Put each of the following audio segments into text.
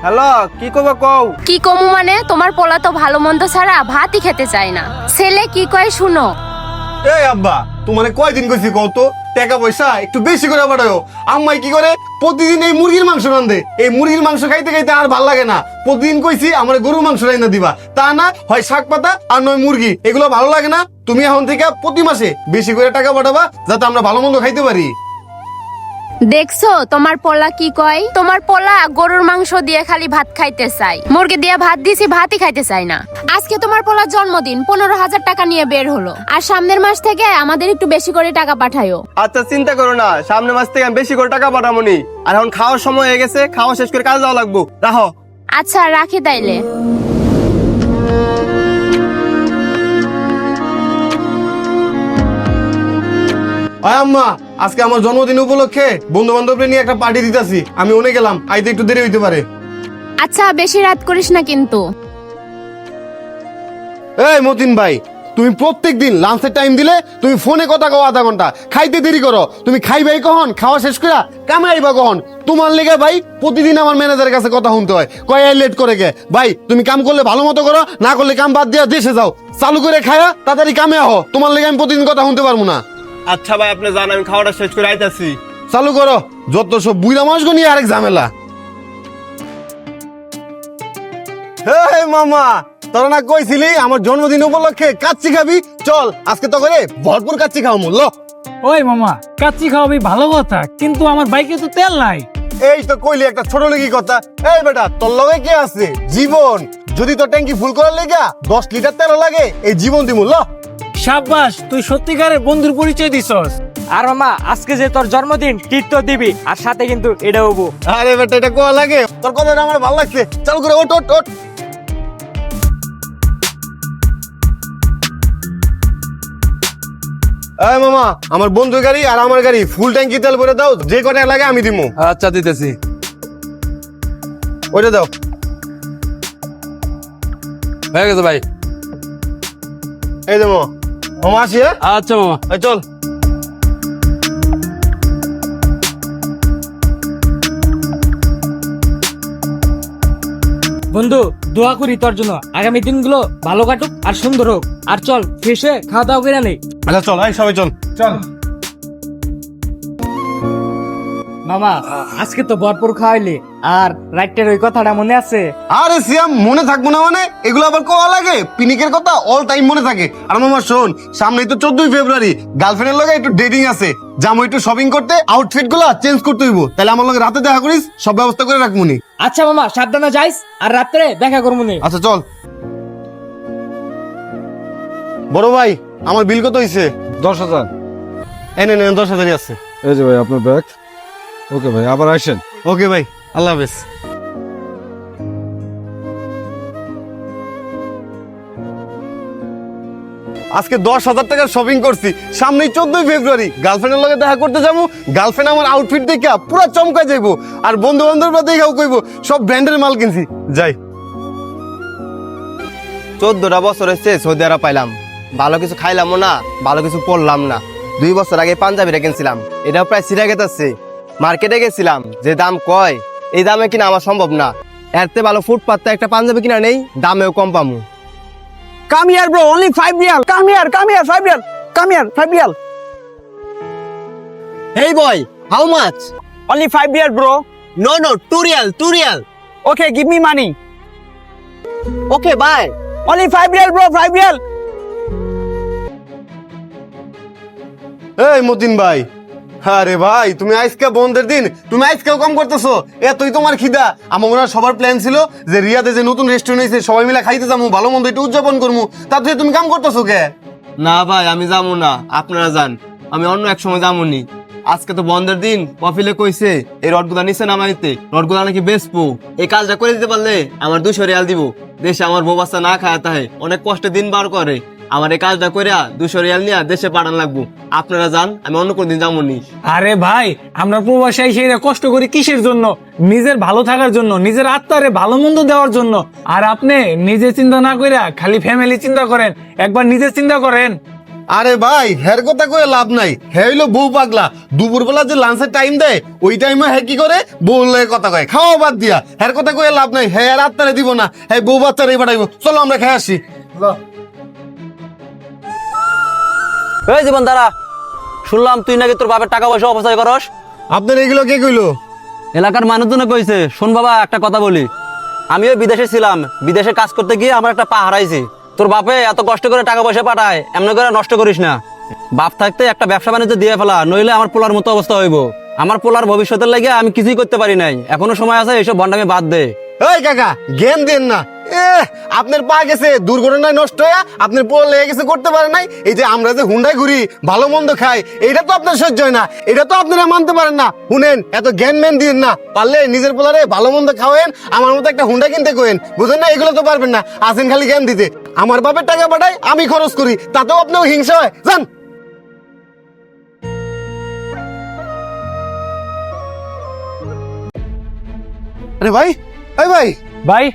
Hello, কি করবে কও? কি কমু মানে তোমার পোলা তো ভালো মন্দ ছাড়া ভাতই খেতে চায় না। ছেলে কি কয় শুনো। এই আব্বা, তোমারে কয়দিন কইছি কত টাকা পয়সা একটু বেশি করে পাঠাও। আম্মাই কি করে প্রতিদিন এই মুরগির মাংস রান্ধে, এই মুরগির মাংস খাইতে খাইতে আর ভাল লাগে না। প্রতিদিন কইছি আমার গরুর মাংস রান্না দিবা, তা না হয় শাক পাতা আর নয় মুরগি, এগুলো ভালো লাগে না। তুমি এখন থেকে প্রতি মাসে বেশি করে টাকা পাঠাবা যাতে আমরা ভালো মন্দ খাইতে পারি। দেখছো তোমার পোলা কি কয়? তোমার পোলা গরুর মাংস দিয়ে খালি ভাত খাইতে চায়, মুরগি দিয়ে ভাত দিছি ভাতই খাইতে চায় না। আজকে তোমার পোলার জন্মদিন, 15,000 টাকা নিয়ে বের হলো, আর সামনের মাস থেকে আমাদের একটু বেশি করে টাকা পাঠায়ো। আচ্ছা চিন্তা করো না, সামনের মাস থেকে আমি বেশি করে টাকা পাঠামনি। আর এখন খাওয়ার সময় হয়ে গেছে, খাওয়া শেষ করে কাজ যাওয়া লাগবো। রাখো। আচ্ছা রাখি তাইলে। আয় আম্মা, আজকে আমার জন্মদিন উপলক্ষে বন্ধু বান্ধবদের নিয়ে একটা পার্টি দিতেছি, আমি ওনে গেলাম, আইতে একটু দেরি হইতে পারে। আচ্ছা বেশি রাত করিস না কিন্তু। এই মতিন ভাই, তুমি প্রত্যেক দিন লাঞ্চের টাইম দিলে তুমি ফোনে কথা কও আধা ঘন্টা, খাইতে দেরি করো। তুমি খাইবাই কখন, খাওয়া শেষ করে কামাইবা কখন? তোমার লেগে ভাই প্রতিদিন আমার ম্যানেজারের কাছে কথা শুনতে হয়, কয় লেট করে গে। ভাই তুমি কাম করলে ভালো মতো করো, না করলে কাম বাদ দিয়া দেশে যাও, চালু করে খায়া তাড়াতাড়ি কামে আহ। তোমার লেগে আমি প্রতিদিন কথা শুনতে পারবো না। আচ্ছা ভাই, আপনি জান আমি খাওয়াটা শেষ করে আইতাছি। চালু করো, যত সব বুইরা মাস নিয়ে আরেক ঝামেলা। হে মামা, তোরা না কইছিলি আমার জন্মদিন উপলক্ষে কাচ্চি খাবি? চল আজকে তো করে ভরপুর কাচ্চি খাও মূল্য। ওই মামা, কাচ্চি খাওয়াবি ভালো কথা, কিন্তু আমার বাইকে তো তেল নাই। এই তো কইলি একটা ছোট লেগি কথা। এই বেটা, তোর লগে কে আছে? জীবন। যদি তোর ট্যাঙ্কি ফুল করার লেগা 10 লিটার তেল লাগে, এই জীবন দি মূল্য। সাব্বাস, তুই সত্যিকারের বন্ধুর পরিচয় দিছস। আর মামা, আজকে যে তোর জন্মদিন, ট্রিট তো দিবি, আর সাথে কিন্তু এটা হবো। আরে বেটা, এটা কোয়া লাগে? তোর কথাটা আমার ভালো লাগছে, চালু করে ওঠ ওঠ ওঠ। এই মামা, আমার বন্ধু গাড়ি আর আমার গাড়ি ফুল ট্যাঙ্কি তেল ভরে দাও, যে কটা লাগে আমি দিমু। আচ্ছা দিতেছি। ওইটা দাও। হয়ে গেছে ভাই। এই দে মামা, মামা আসি। হ্যাঁ আচ্ছা মামা। এই চল। বন্ধু, দোয়া করি তোর জন্য, আগামী দিনগুলো ভালো কাটুক আর সুন্দর হোক। আর চল ফ্রেশ হয়ে খাওয়া দাওয়া করে নেই। আচ্ছা চল, এই সবাই চল চল। মামা, আজকে তো ভরপুর খাওয়াইলি, আর রাইটের ওই কথাটা মনে আছে? আরে সিয়াম, মনে থাকবো না মানে? এগুলো আবার কোয়া লাগে? পিনিকের কথা অল টাইম মনে থাকে। আর মামা শোন, সামনেই তো 14ই ফেব্রুয়ারি, গার্লফ্রেন্ডের লগে একটু ডেটিং আছে, যাবো একটু শপিং করতে, আউটফিট গুলা চেঞ্জ করতে হইব। তাহলে আমার লগে রাতে দেখা করিস, সব ব্যবস্থা করে রাখমুনি। আচ্ছা মামা, সাবধানে যাইস, আর রাত্রে দেখা করবো নি। আচ্ছা চল। বড় ভাই, আমার বিল কত হইছে? 10,000। এনে নেন, 10,000 আছে। এই যে ভাই আপনার ব্যাগ। ওকে ভাই, আবার আসেন। ওকে ভাই, আল্লাহ হাফেজ। আজকে 10,000 টাকার শপিং করছি, সামনেই 14ই ফেব্রুয়ারি, গার্লফ্রেন্ডের লগে দেখা করতে যাবো। গার্লফ্রেন্ড আমার আউটফিট দেখে পুরো চমকা যাইবো, আর বন্ধু বান্ধবরা দেখাও কইবো সব ব্র্যান্ডের মাল কিনছি। যাই। 14টা বছর হচ্ছে সৌদি আরব পাইলাম, ভালো কিছু খাইলামও না, ভালো কিছু পড়লাম না। 2 বছর আগে পাঞ্জাবিটা কিনছিলাম, এটাও প্রায় ছিঁড়ে গেছে। মার্কেটে গেছিলাম, যে দাম কয় এই দামে কিনা আমার সম্ভব না। এরতে ভালো ফুটপাতে একটা পাঞ্জাবি কিনা নেই, দামেও কম পামু। Come here bro, only 5 riyal. Come here, 5 riyal. Come here, 5 riyal. Hey boy, how much? Only 5 riyal bro. No, 2 riyal, 2 riyal. Okay, give me money. Okay, bye. Only 5 riyal bro, 5 riyal. এই মতিন ভাই, আরে ভাই তুমি আজকে বন্ধের দিন, তুমি আজকেও কম করতেছো? এতই তোমার খিদা? আমার মনে হয় সবার প্ল্যান ছিল যে রিয়াদে যে নতুন রেস্টুরেন্ট হয়েছে সবাই মিলে খাইতে যাবো, ভালো মন্দ একটু উদযাপন করবো, তাতে তুমি কাম করতেছো কে? না ভাই, আমি যাবো না, আপনারা যান, আমি অন্য এক সময় যাবনি। আজকে তো বন্ধের দিন, কফিলে কইছে এই রডগুলা নিচে নামাইতে, রডগুলা নাকি বেচবো। এই কাজটা করে দিতে পারলে আমার 200 রিয়াল দিব। দেশে আমার বউ বাচ্চা না খায় তাহে অনেক কষ্টে দিন বার করে, আমার এই কাজটা কইরা 200 রিয়াল নিয়ে দেশে পাঠান লাগবো। আপনারা যান, আমি অন্য কোনদিন যাবনি। আরে ভাই, আমরা প্রবাসী সেরা কষ্ট করি কিসের জন্য? নিজের ভালো থাকার জন্য, নিজের আত্মারে ভালো মন্দ দেওয়ার জন্য। আর আপনি নিজে চিন্তা না কইরা খালি ফ্যামিলি চিন্তা করেন, একবার নিজে চিন্তা করেন। আরে ভাই হের কথা কয়ে লাভ নাই, হ্যাঁ হইলো বউ পাগলা। দুপুরবেলা যে লাঞ্চের টাইম দেয় ওই টাইমে হ্যাঁ কি করে বউ লয়ে কথা কয়, খাওয়া বাদ দিয়া। হের কথা কয়ে লাভ নাই, হ্যাঁ আর আত্মারে দিব না, হ্যাঁ বউ বাচ্চারে পাঠাইবো। চলো আমরা খেয়ে আসি। এই জীবন দাঁড়া, শুনলাম তুই নাকি তোর বাপের টাকা পয়সা অপচয় করস। আপনার এগুলো কে কইলো? এলাকার মানুষজনে কইছে। শোন বাবা, একটা কথা বলি, আমিও বিদেশে ছিলাম, বিদেশে কাজ করতে গিয়ে আমার একটা পা হারাইছি। তোর বাপে এত কষ্ট করে টাকা পয়সা পাঠায়, এমনি করে নষ্ট করিস না। বাপ থাকতে একটা ব্যবসা বাণিজ্য দিয়ে ফেলা, নইলে আমার পোলার মতো অবস্থা হইব। আমার পোলার ভবিষ্যতের লাগে আমি কিছুই করতে পারি নাই, এখনো সময় আছে, এইসব ভন্ডামি বাদ দে। এই কাকা জ্ঞান দেন না। আপনার পা গেছে দুর্ঘটনায় নষ্ট হয়ে, আপনার পোলা লেগে গেছে করতে পারে নাই। এই যে আমরা যে হুন্ডায় ঘুরি, ভালো মন্দ খাই, এটা তো আপনার সহ্য হয় না, এটা তো আপনারা মানতে পারেন না। শুনেন, এত জ্ঞান ম্যান দিন না, পারলে নিজের পোলারে ভালো মন্দ খাওয়েন, আমার মতো একটা হুন্ডা কিনতে কোয়েন। বুঝেন না, এগুলো তো পারবেন না, আসেন খালি জ্ঞান দিতে। আমার বাপের টাকা পাঠায়, আমি খরচ করি, তাতেও আপনার হিংসা হয়। জান আরে ভাই, এই ভাই, ভাই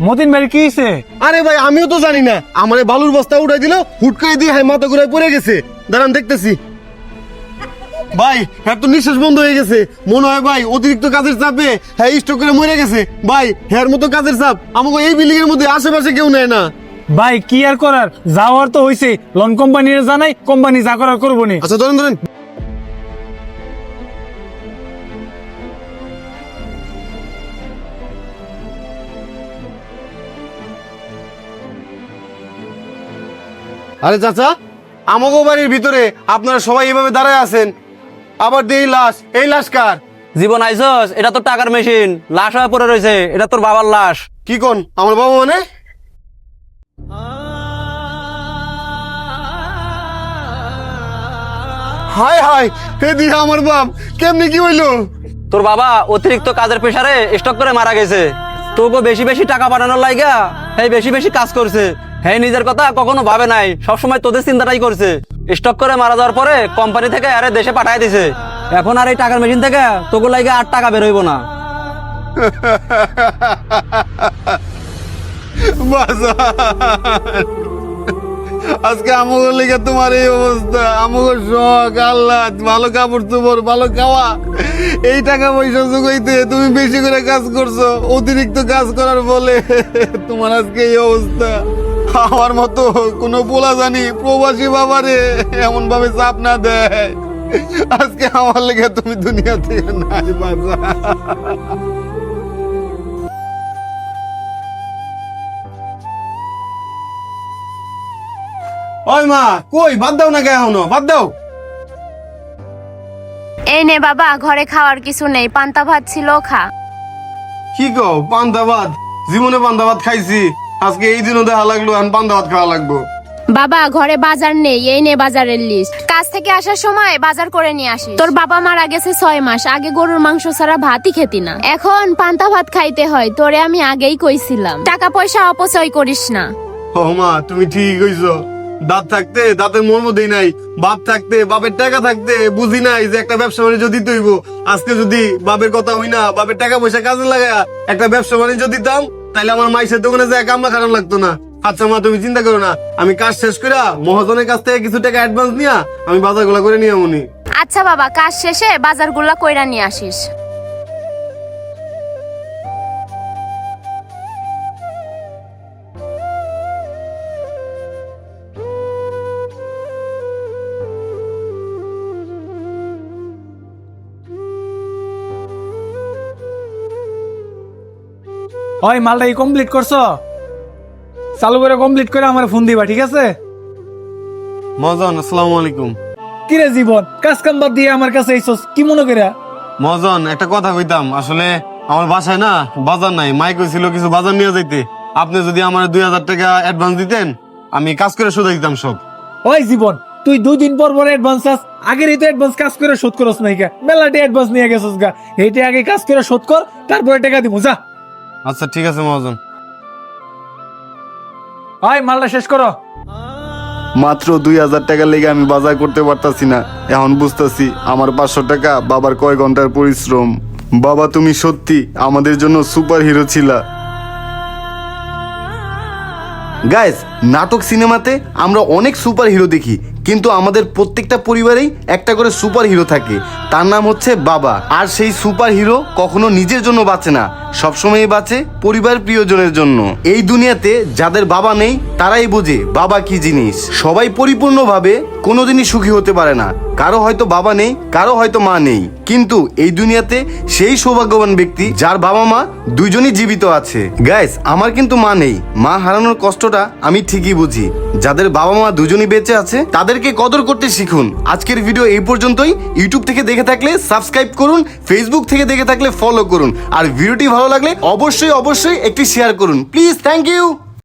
মতিন ভাই কি হয়েছে? আরে ভাই আমিও তো জানি না, আমার এই বালুর বস্তা উঠাই দিল, হুট করে দিয়ে হাই মাথা ঘুরায় পড়ে গেছে। দাঁড়ান দেখতেছি। ভাই হ্যাঁ তো নিঃশ্বাস বন্ধ হয়ে গেছে, মনে হয় ভাই অতিরিক্ত কাজের চাপে হ্যাঁ স্ট্রোক করে মরে গেছে। ভাই হ্যার মতো কাজের চাপ আমাকে এই বিল্ডিং এর মধ্যে আশেপাশে কেউ নেয় না। ভাই কি আর করার, যাওয়ার তো হয়েছে, লোন কোম্পানির জানাই, কোম্পানি যা করার করবো নি। আচ্ছা ধরেন ধরেন। আরে চাচা, আমাগো বাড়ির ভিতরে আপনারা সবাই এভাবে দাঁড়ায় আছেন, আবার এই লাশ, এই লাশ কার? জীবন আইসস, এটা তোর টাকার মেশিন, লাশ হয়ে পড়ে রয়েছে, এটা তোর বাবার লাশ। কি কোন? আমার বাবা মানে? হায় হায়, এদি আমার বাপ, কেমনি কি হইলো? তোর বাবা অতিরিক্ত কাজের প্রেসারে স্টক করে মারা গেছে। তোকে বেশি বেশি টাকা পাঠানোর লাইগা হ্যাঁ বেশি বেশি কাজ করছে। হ্যাঁ নিজের কথা কখনো ভাবে নাই, সবসময় তোদের চিন্তাটাই করছে। স্টক করে মারা যাওয়ার পরে কোম্পানি থেকে আরে দেশে পাঠায় দিছে। এখন আর এই টাকার মেশিন থেকে তোকে লাইগা আর টাকা বের হইব না। আজকে আমাকে লেগে তোমার এই অবস্থা, আমাকে শখ আহ্লাদ, ভালো কাপড় চোপড়, ভালো খাওয়া, এই টাকা পয়সা জোগাইতে তুমি বেশি করে কাজ করছো, অতিরিক্ত কাজ করার ফলে তোমার আজকে এই অবস্থা। আমার মতো কোনো পোলা জানি প্রবাসী বাবারে এমন ভাবে চাপ না দেয়, আজকে আমার লেগে তুমি দুনিয়া থেকে নাই বাঁচা। ওই মা, কই বাদ দাও না, কে এখনো বাদ দাও। এই নে বাবা, ঘরে খাওয়ার কিছু নেই, পান্তা ভাত ছিল, খা। কি কও পান্তা ভাত? জীবনে পান্তা ভাত খাইছি, আজকে এই দিনও দেখা লাগলো এখন পান্তা ভাত খাওয়া লাগবো। বাবা ঘরে বাজার নেই, এই নে বাজারের লিস্ট। কাজ থেকে আসার সময় বাজার করে নিয়ে আসিস। তোর বাবা মারা গেছে 6 মাস আগে, গরুর মাংস ছাড়া ভাতই খেতি না, এখন পান্তা ভাত খাইতে হয়। তোরে আমি আগেই কইছিলাম টাকা পয়সা অপচয় করিস না। ও মা, তুমি ঠিক কইছো, দাঁত থাকতে দাঁতের মর্ম দেই নাই, বাপ থাকতে বাপের টাকা থাকতে বুঝি নাই যে একটা ব্যবসা বাণিজ্য দিতে হইব। আজকে যদি বাপের কথা হই না, বাপের টাকা পয়সা কাজে লাগায়া একটা ব্যবসা বাণিজ্য দিতাম, তাইলে আমার মাইসের দোকানে যায় কামলা খারাপ লাগতো না। আচ্ছা মা, তুমি চিন্তা করো না, আমি কাজ শেষ করে মহাজনের কাছ থেকে কিছু টাকা অ্যাডভান্স নিয়া আমি বাজারগুলা করে নিয়ে আমুনি। আচ্ছা বাবা, কাজ শেষে বাজারগুলা কইরা নিয়ে আসিস। ওই মালটা কমপ্লিট করছো? চালু করে কমপ্লিট করে আমার ফোন দিবা, ঠিক আছে? মহাজন আসসালামু আলাইকুম। কিরে জীবন, কাজ কাম বাদ দিয়ে আমার কাছে আইছস, কি মনে করে? মহাজন একটা কথা কইতাম, আসলে আমার বাসায় না বাজার নাই, মাই কইছিল কিছু বাজার নিয়ে যাইতে। আপনি যদি আমার 2000 টাকা অ্যাডভান্স দিতেন, আমি কাজ করে শোধ দিতাম সব। ওই জীবন, তুই 2 দিন পর পর অ্যাডভান্স চাস, আগের এই তো অ্যাডভান্স কাজ করে শোধ করস নাই কা? মেলাটি অ্যাডভান্স নিয়ে গেছস গা, এইটা আগে কাজ করে শোধ কর, তারপরে টাকা দিমু, যা। আচ্ছা ঠিক আছে মহাজন। ওই মালটা শেষ করো। মাত্র 2000 টাকার লেগে আমি বাজার করতে পারতাছি না, এখন বুঝতাছি আমার 500 টাকা বাবার কয় ঘন্টার পরিশ্রম। বাবা তুমি সত্যি আমাদের জন্য সুপার হিরো ছিলা। গাইস, নাটক সিনেমাতে আমরা অনেক সুপার হিরো দেখি, কিন্তু আমাদের প্রত্যেকটা পরিবারেই একটা করে সুপার হিরো থাকে, তার নাম হচ্ছে বাবা। আর সেই সুপার হিরো কখনো নিজের জন্য বাঁচে না, সবসময় বাঁচে পরিবার প্রিয়জনের জন্য। এই দুনিয়াতে যাদের বাবা নেই তারাই বোঝে বাবা কি জিনিস। সবাই পরিপূর্ণভাবে কোনোদিনই সুখী হতে পারে না, কারো হয়তো বাবা নেই, কারো হয়তো মা নেই, কিন্তু এই দুনিয়াতে সেই সৌভাগ্যবান ব্যক্তি যার বাবা মা দুইজনই জীবিত আছে। গাইস, আমার কিন্তু মা নেই, মা হারানোর কষ্টটা আমি ঠিকই বুঝি। যাদের বাবা মা দুজনই বেঁচে আছে তাদেরকে কদর করতে শিখুন। আজকের ভিডিও এই পর্যন্তই। ইউটিউব থেকে দেখে থাকলে সাবস্ক্রাইব করুন, ফেসবুক থেকে দেখে থাকলে ফলো করুন, আর ভিডিওটি ভালো লাগলে অবশ্যই একটি শেয়ার করুন প্লিজ। Thank you.